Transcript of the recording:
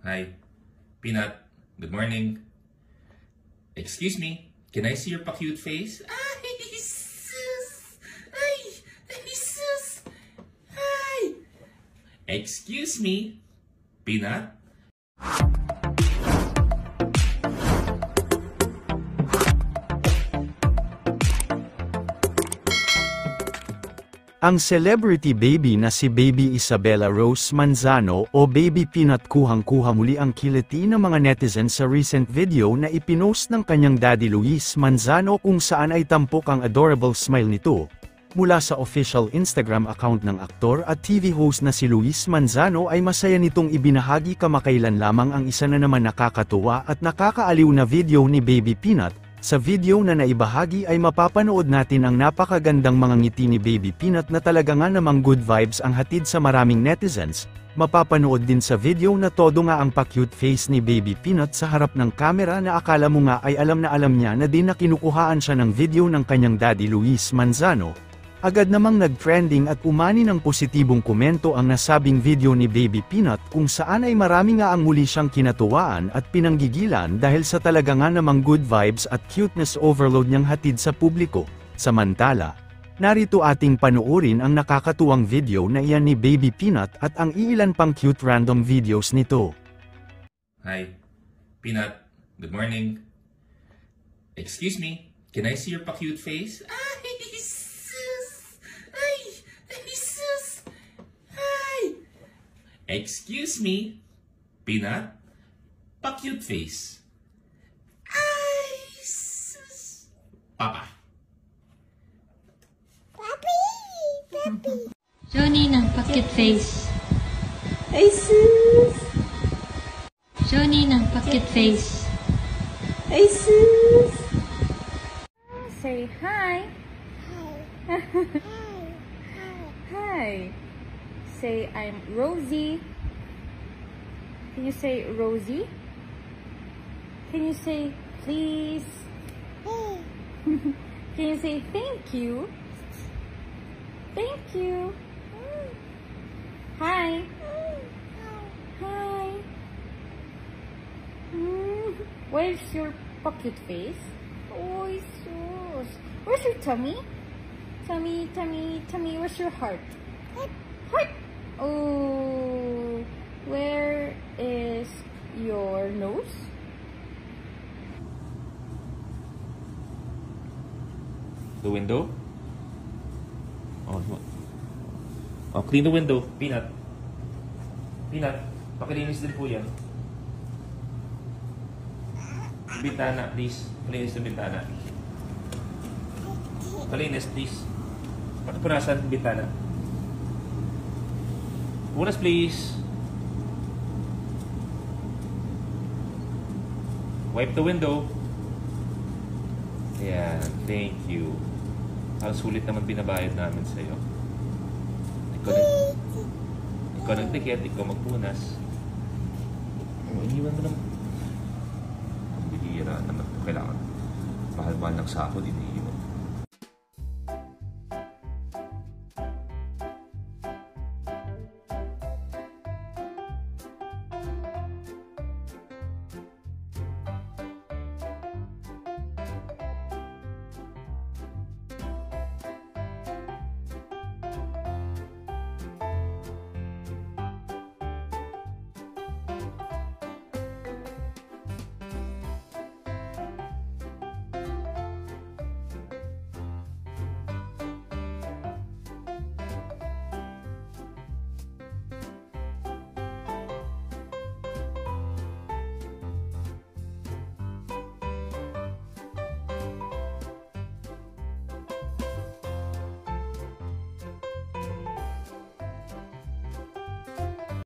Hi. Peanut, good morning. Excuse me, can I see your pa-cute face? Ay, sus! Ay, sus! Hi! Excuse me, Peanut? Ang celebrity baby na si Baby Isabela Rose Manzano o Baby Peanut kuhang-kuha muli ang kiliti ng mga netizens sa recent video na ipinost ng kanyang daddy Luis Manzano kung saan ay tampok ang adorable smile nito. Mula sa official Instagram account ng aktor at TV host na si Luis Manzano ay masaya nitong ibinahagi kamakailan lamang ang isa na naman nakakatuwa at nakakaaliw na video ni Baby Peanut. Sa video na naibahagi ay mapapanood natin ang napakagandang mga ngiti ni Baby Peanut na talaga nga namang good vibes ang hatid sa maraming netizens. Mapapanood din sa video na todo nga ang pa-cute face ni Baby Peanut sa harap ng kamera na akala mo nga ay alam niya na din na kinukuhaan siya ng video ng kanyang daddy Luis Manzano. Agad namang nag-trending at umani ng positibong komento ang nasabing video ni Baby Peanut kung saan ay marami nga ang muli siyang kinatuwaan at pinanggigilan dahil sa talaga nga namang good vibes at cuteness overload niyang hatid sa publiko. Samantala, narito ating panuorin ang nakakatuwang video na iyan ni Baby Peanut at ang iilan pang cute random videos nito. Hi. Peanut, good morning. Excuse me, can I see your pa-cute face? Ay, sus! Ay, sus! Hi! Excuse me, Peanut, pa-cute face. Ay, sus! Papa. Johnny ng pa-cute face. Ay, sus! Johnny ng pa-cute face. Ay, sus! Say hi. Hi. Say I'm Rosie. Can you say Rosie? Can you say please? Can you say thank you? Thank you. Hi. Hi. Where's your pocket face? Oh, sus. Where's your tummy? Tummy, where's your heart? Heart. Oh, where is your nose? The window? Oh, clean the window. Peanut. Peanut, pakilinis din po yan. Bintana, please. Malinis ng bintana. Malinis, please. Punasan ng bintana. Punas, please. Wipe the window. Ayan, thank you. Ang sulit naman binabayad namin sa'yo. Ikaw nagtikit, ikaw magpunas. Iniwan mo naman. Ang bihira naman. Kailangan. Mahal-mahal ng sahod, iniiwan.